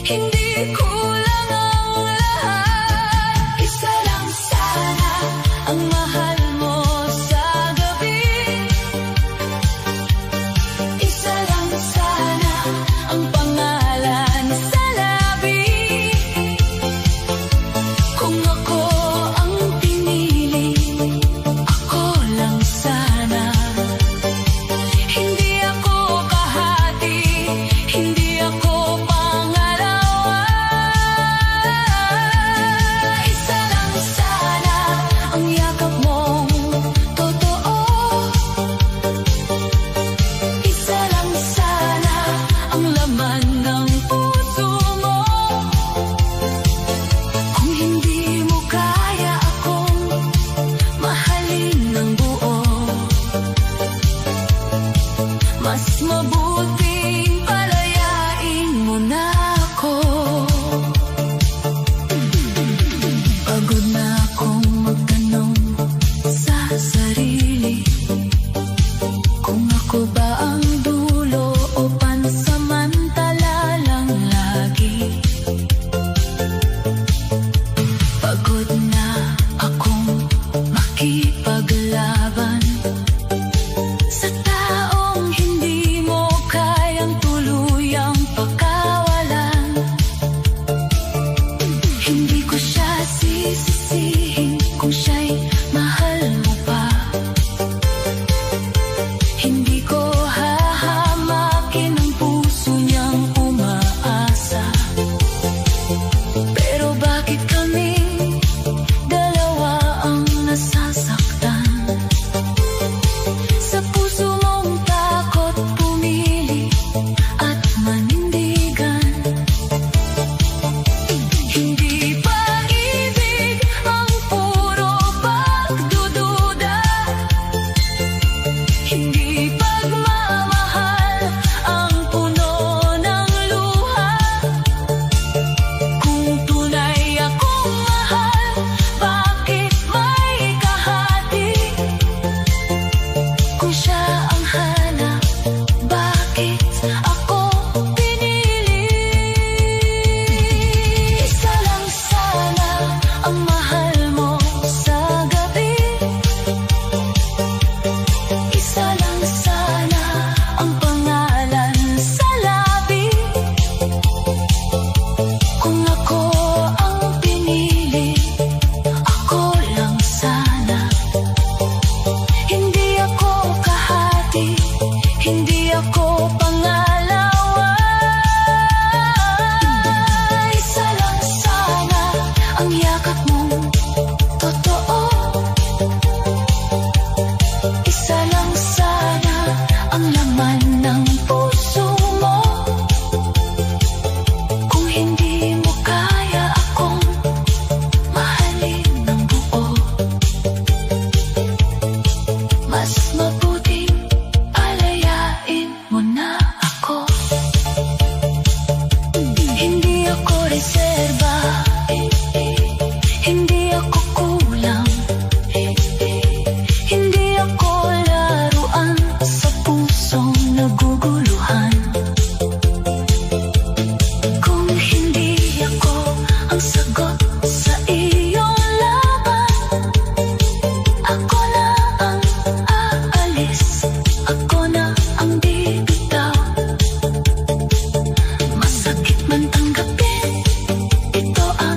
Hindi kulang ang lahat. Isa lang sana ang mahal mo sa gabi. Isa lang sana ang pangalan sa labi. Kung ako ang pinili, ako lang sana. Hindi ako kahati, hindi ako pangalawa. Isa lang sana ang yakap mong totoo. Isa lang sana ang laman ng puso mo. Kung hindi mo kaya akong mahalin ng buo, mas mabuting palayain mo na ako. Pagod na akong magtanong sa sarili, kung ako ba ang dulo o pansamantala lang lagi. Pagod na akong makipaglaban sa taong hindi mo kayang tuluyang pakawalan. Hindi ko siya sisisihin kung siya'y mahal mo pa. Hindi ko hahamakin ang puso niyang umaasa. Pero bakit kaming dalawa ang nasasaktan? Sa puso mong takot pumili at manindigan. Hindi pag-ibig ang puro pagdududa. Hindi pagmamahal ang puno ng luha. Kung tunay akong mahal, bakit may kahati? Kung siya ang hanap, bakit ako pinili? Isa lang sana ang mahal mo sa gabi. Isa lang sana ang pangalan sa labi. Kung ako ang pinili, ako lang sana. Hindi ako kahati, hindi ako pangalawa. Isa lang sana ang yakap mong totoo. Isa lang sana ang laman ng puso mo. Kung hindi mo kaya akong mahalin ng buo, mas mabuting palayain mo na ako. Hindi ako reserba, hindi ako kulang, hindi ako laruan sa pusong naguguluhan. Kung hindi ako ang sagot sa iyong laban, ako na ang aalis, ako na ang bibitaw. Masakit man tanggapin, ito ang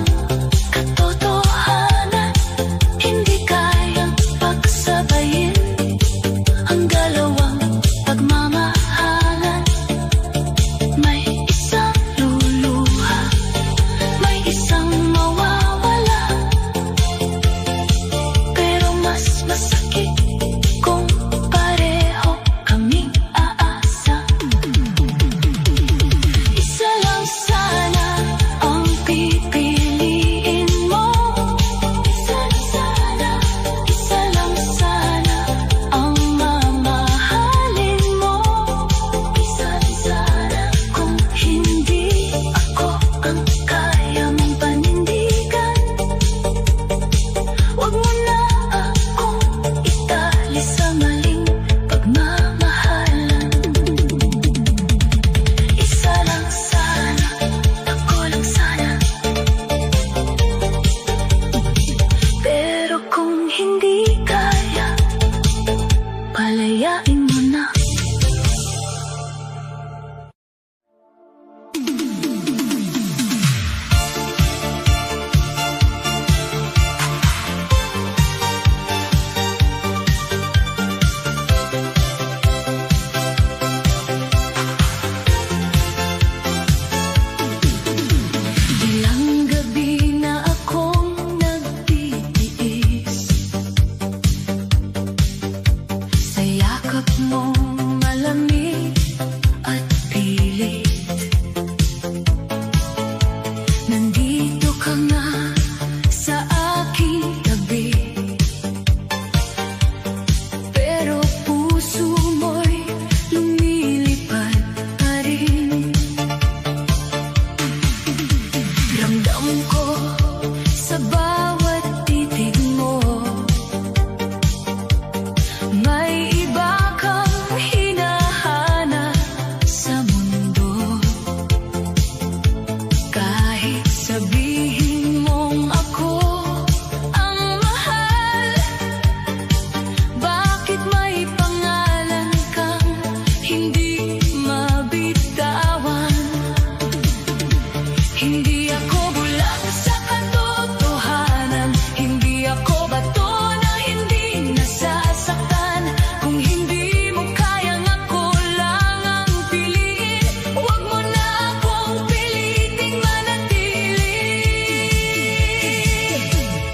Hindi ako bulag sa katotohanan, hindi ako bato na hindi nasasaktan. Kung hindi mo kayang ako lang ang piliin, huwag mo na akong piliting manatili.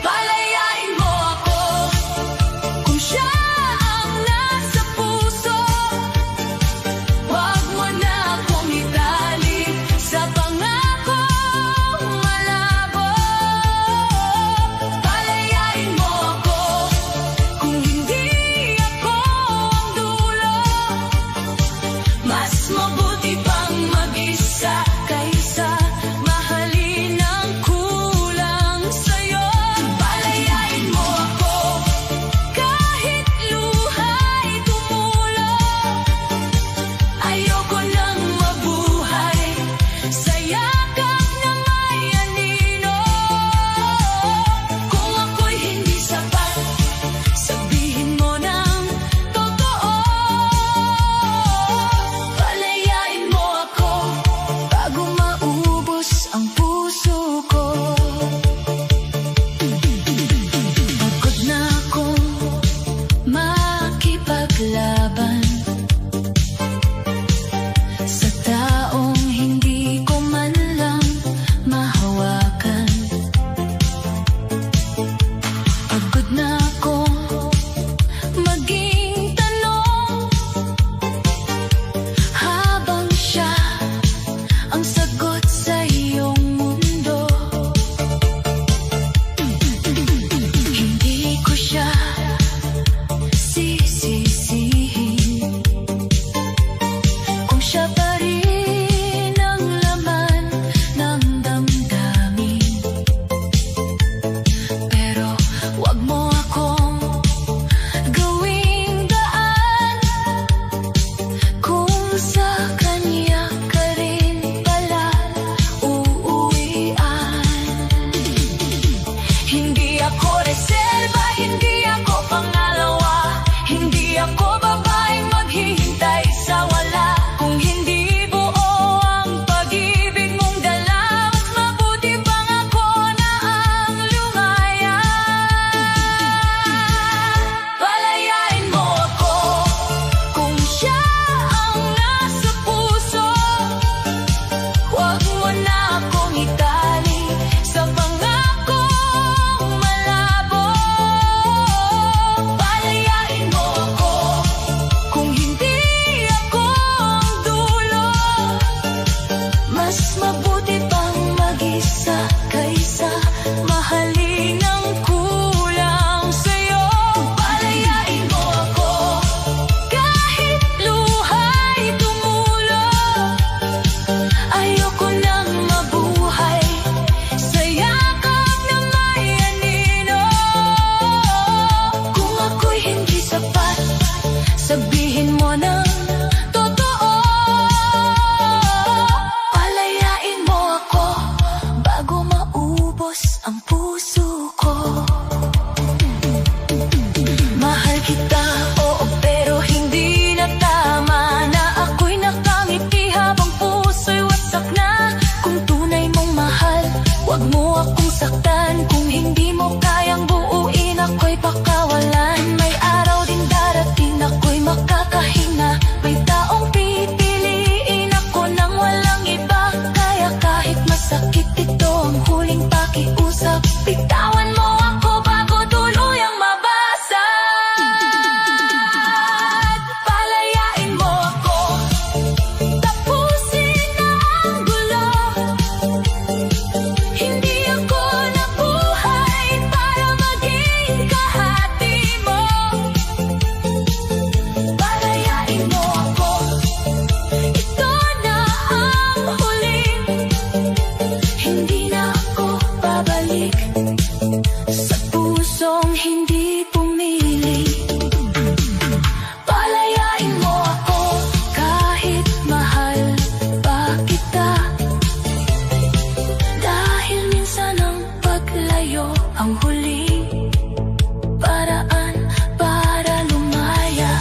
Palayain mo ako kung siya ang nasa puso. Huwag mo na akong itali sa pangako malabo. Palayain mo ako kung hindi ako ang dulo. Mas mabuti pang mag-isa kaysa mahalin ang kulang sa'yo. Palayain mo ako kahit luha'y tumulo. Ayoko nang mabuhay sa yakap na may anino. Kung ako'y hindi sapat, sabihin mo ng totoo. Palayain mo ako bago maubos ang puso ko. Pagod na akong makipaglaban sa taong hindi ko man lang mahawakan. Pagod na akong maging tanong habang siya ang sagot sa iyong mundo. Hindi ko siya sisisihin kung siya pa rin ang laman ng damdamin. Pero wag mo akong gawing daan kung sa kanya ka rin pala uuwian. Hindi ako reserba, hindi ako pangalawa, hindi ako babaeng maghihintay sa wala. Kung hindi buo ang pag-ibig mong dala, mas mabuti pang ako na ang lumaya. Palayain mo ako kung siya ang nasa puso. Huwag mo na akong itali sa pangako malabo. Palayain mo ako kung hindi ako ang dulo. Mas mabuti pang mag-isa kaysa mahalin ang kulang sa'yo. Palayain mo ako kahit luha'y tumulo. Ayoko nang mabuhay sa yakap na may anino. Kung ako'y hindi sapat, sabihin mo ng totoo. Palayain mo ako bago maubos ang puso ko. Mahal kita, oo, pero hindi na tama na ako'y nakangiti habang puso'y wasak na. Kung tunay mong mahal, wag mo akong saktan. Kung hindi mo kayang buuin, ako'y pakawalan. May araw din darating, ako'y makakahinga. May taong pipiliin ako nang walang iba. Kaya kahit masakit ito ang huling pakiusap, bitawan mo ako bago tuluyang mabasag. Palayain mo ako, tapusin na ang gulo. Hindi ako nabuhay para maging kahati mo. Palayain mo ako, ito na ang huling. Hindi na ako babalik sa pusong hindi pumili. Palayain mo ako kahit mahal pa kita. Dahil minsan ang paglayo ang huling paraan para lumaya.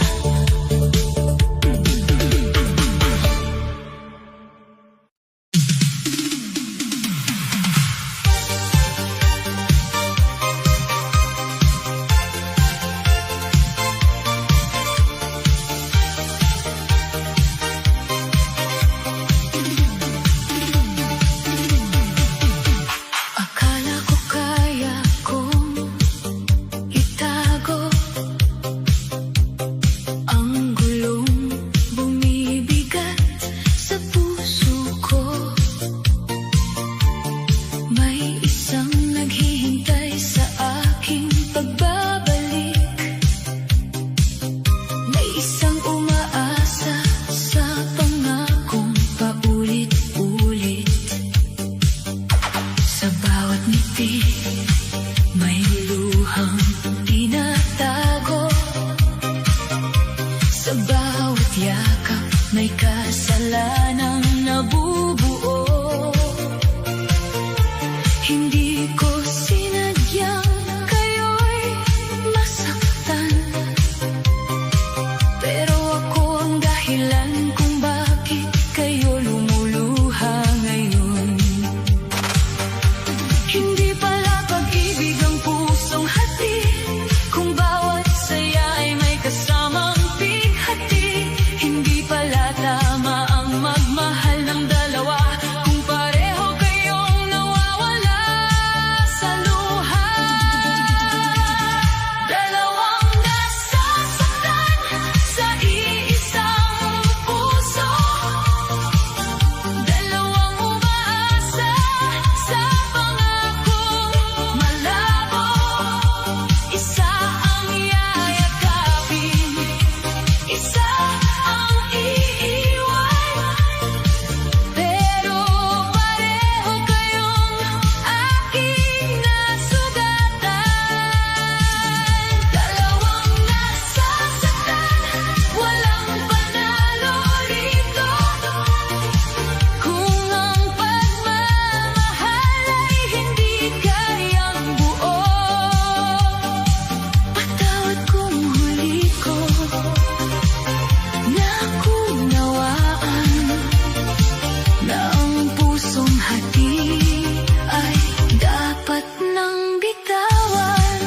bawat ngiti may luhang tinatago. Sa bawat yakap may kasalanang nabubuo. Hindi ko sinadyang kayo'y masaktan, pero ako ang dahilan kung bakit kayo lumuluha ngayon. Hindi pala pag-ibig ang pusong hati, kung bawat saya ay may kasamang pighati. Hindi pala tama ang magmahal ng dalawa kung pareho kayong nawawala sa luha. Dalawang nasasaktan sa iisang puso, dalawang umaasa sa pangakong malabo. Isa ang yayakapin, isa ang iiwan, pero pareho kayong aking nasugatan. Dalawang nasasaktan, walang panalo rito. Kung ang pagmamahal ay hindi kayang buo, patawad kung huli ko nakunawaan na ang pusong hati ay dapat nang bitawan.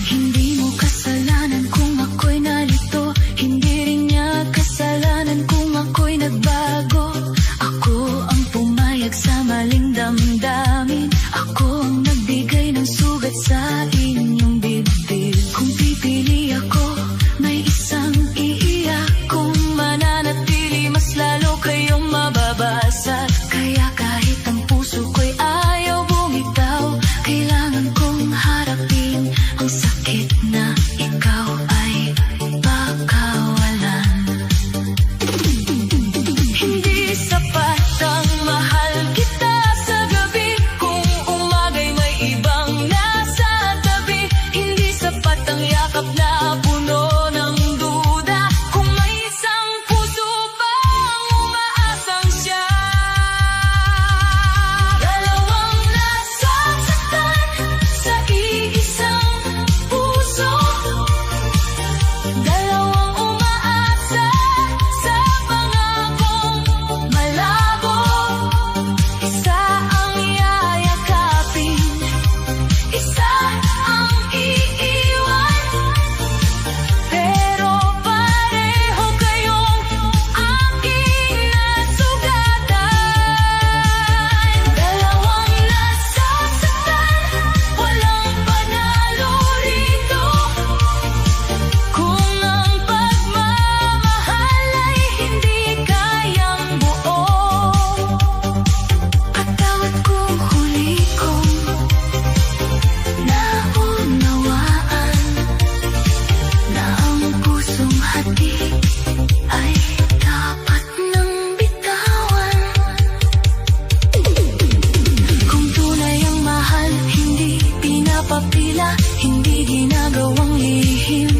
Hindi mo kasalanan kung ako'y nalito, hindi rin niya kasalanan kung ako'y nagbago. Ako ang pumayag sa maling damdamin, ako ang nagbigay ng sugat sa inyong bibig. Kung pipili ako, may isang iiyak. Kung mananatili, mas lalo kayong mababasag. Kaya kahit ang puso ko'y ayaw bumitaw, kailangan kong harapin ang sakit na ikaw ay pakawalan. Hindi sapat ang mahal kita sa gabi, kung umagay may ibang nasa tabi. Hindi sapat ang yakap na puno ng duda, kung may isang puso pang umaasang siya. Dalawang nasasaktan sa iisang puso, dalawang umaasa sa pangakong malabo. Isa ang yayakapin, isa ang iiwan, pero pareho kayong aking nasugatan. Dalawang nasasaktan, walang panalo rito. Kung ang pagmamahal ay hindi kayang buo, patawad kung huli kong naunawaan na ang pusong hati ay dapat nang bitawan. Kung tunay ang mahal, hindi pinapapila, hindi ginagawang lihim,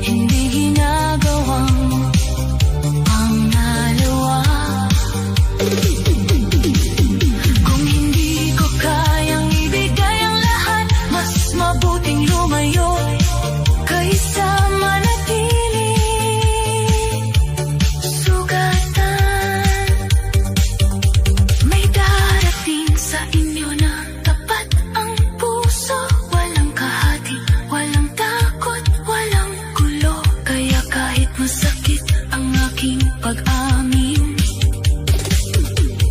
hindi ginagawang pangalawa. Kung hindi ko kayang ibigay ang lahat, mas mabuting lumayo kaysa manatili. Sugatan, may darating sa inyo na tapat ang puso. Walang kahati, walang takot, walang gulo. Kaya kahit masakit ang aking pag-amin,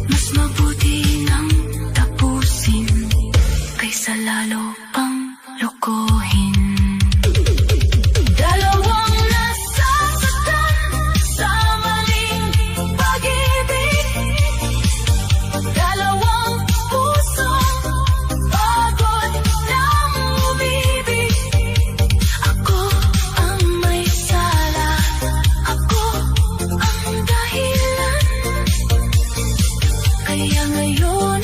mas mabuti nang tapusin kaysa lalo pang lokohin. Dalawang nasasaktan sa maling pag-ibig, dalawang pusong pagod ng umibig. Ako ang may sala, ako ang dahilan. Kaya ngayon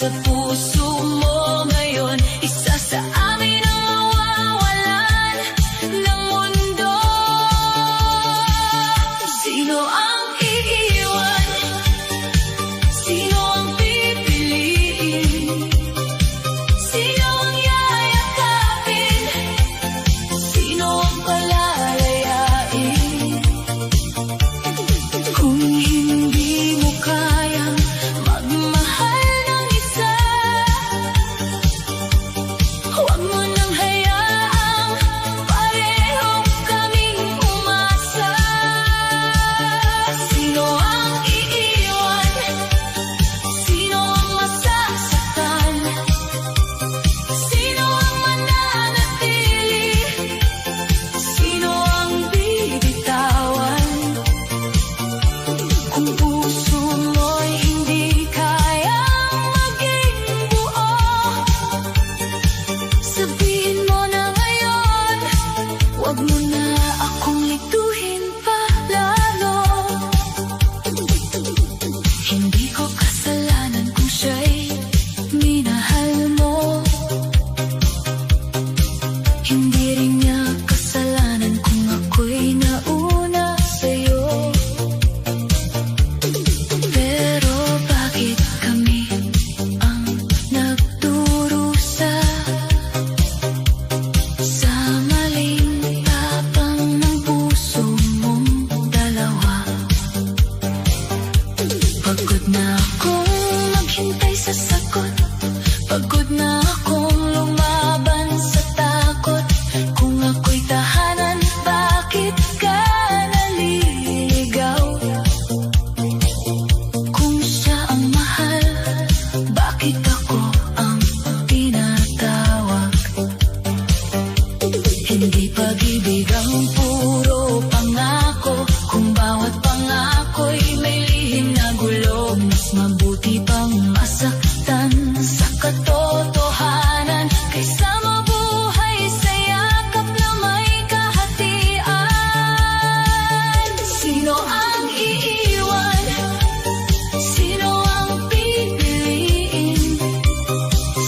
sa puso mo ngayon. Isa sa amin ang mawawalan ng mundo. Sino ang iiwan? Sino ang pipiliin? Sino ang yayakapin? Sino ang palalayain? Kung hindi mo kayang magmahal ng isa, huwag mo nang hayaang pareho kaming umasa. Sino ang iiwan? Sino ang masasaktan? Sino ang mananatili? Sino ang bibitawan? Kung puso mo'y hindi kayang maging buo, sabihin mo na ngayon. Huwag mo na akong lituhin pa lalo. Hindi ko kasalanan kung siya'y minahal mo. Hindi rin niya kasalanan kung ako'y nauna sa'yo. Pero bakit kami ang nagdurusa sa maling tapang ng puso mong dalawa? Pagod na akong maghintay sa sagot. Pagod na akong lumaban sa takot. Kung ako'y tahanan, bakit ka naliligaw? Kung siya ang mahal, bakit ako ang tinatawag? Hindi pag-ibig ang puro pangako. Kung bawat pangako'y may lihim na gulo, mas mabuti pang masaktan sa katotohanan kaysa mabuhay sa yakap na may kahatian. Sino ang iiwan? Sino ang pipiliin?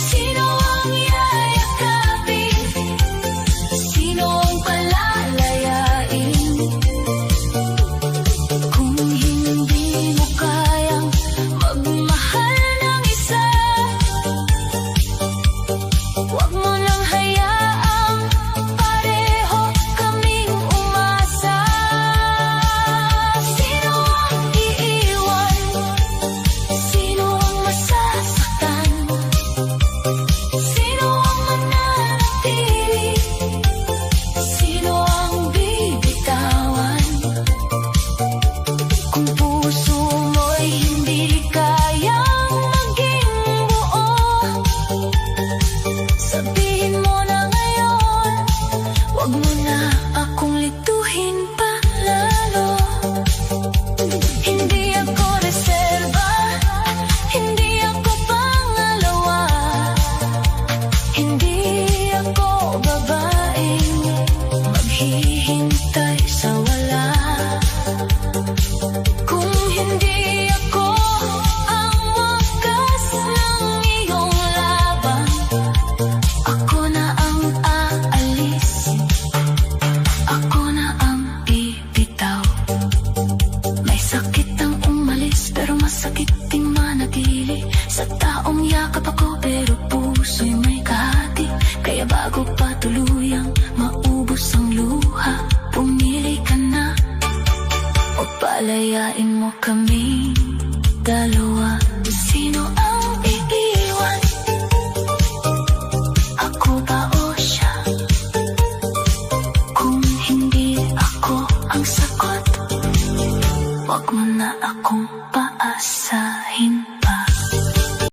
Sino ang yayakapin? Sino ang palalayain? Kung hindi mo kayang magmahal ng isa, huwag mo nang hayaang pareho kaming umasa. Sino ang iiwan? Sino ang masasaktan? Sino ang mananatili? Sino ang bibitawan? Kung puso mo'y hindi kayang maging buo, sabihin mo na ngayon. Huwag mo na akong lituhin pa lalo. Hindi ako reserba, hindi ako pangalawa, hindi ako babaeng maghihintay sa wala. Kung hindi ako ang wakas ng iyong laban, ako na ang aalis, ako na ang bibitaw. May sakit ang umalis, pero masakit ding manatili. Sa taong yakap ako, pero puso'y may kahati. Kaya bago pa tuluyang maubos ang luha, pumili ka na o palayain mo kami dalawa. Sino ang iiwan? Ako ba o siya? Kung hindi ako ang sagot, huwag mo na akong paasahin.